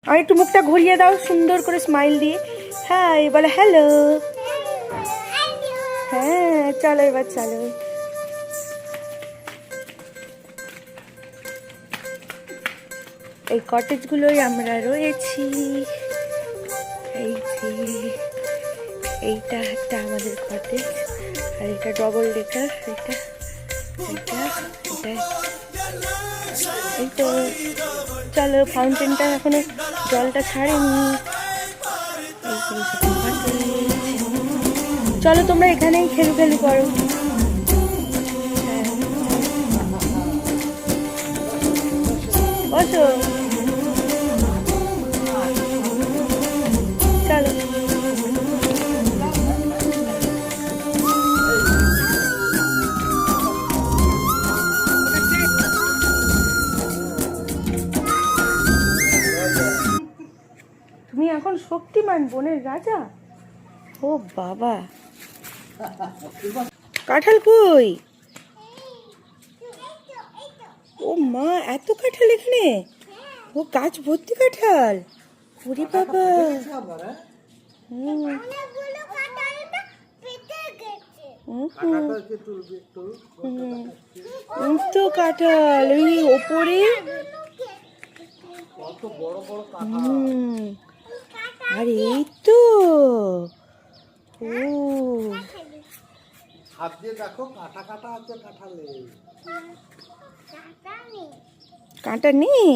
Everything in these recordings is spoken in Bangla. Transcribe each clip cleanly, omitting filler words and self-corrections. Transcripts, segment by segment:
আর একটু মুখটা ঘুরিয়ে দাও সুন্দর করে স্মাইল দিয়ে। হাই বলে হ্যালো। হ্যাঁ চলো এবার চলো। এই কটেজগুলোই আমরা রয়েছি। এই যে এইটা একটা আমাদের কটেজ, আর এটা ডবল ডেকার। এটা এটা এটা এই তো। চলো ফাউন্টেনটা এখনো জলটা ছাড়েনি। চলো তোমরা এখানেই খেলু করো। বসো চলো। তুমি এখন শক্তিমান বনের রাজা। ও বাবা, কাঁঠাল কই? ও মা, এত কাঁঠাল এখানে! ও গাছ ভর্তি কাঁঠাল। ওরে বাবা, তো কাঁঠাল ওই ওপরে। আর এই তো, ও হাত দিয়ে দেখো কাটা কাটা আছে কাঁঠালে। কাঁটা নেই?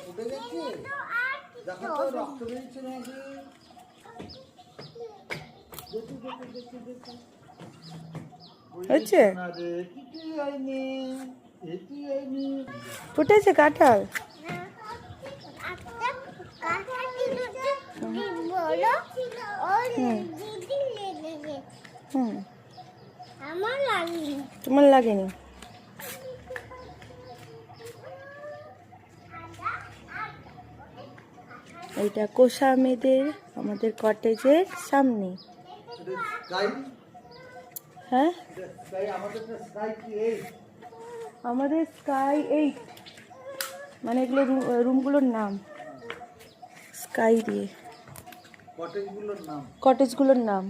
ফুটে গেছে, দেখো তো রক্ত বেরিয়েছে নাকি। হচ্ছে ফুটেছে কাঁঠাল। তোমার লাগেনি? এইটা কোষা মেয়েদের আমাদের কটেজের সামনে। হ্যাঁ আমাদের স্কাই 8, মানে এগুলো রুমগুলোর নাম স্কাই দিয়ে, কটেজগুলোর নাম।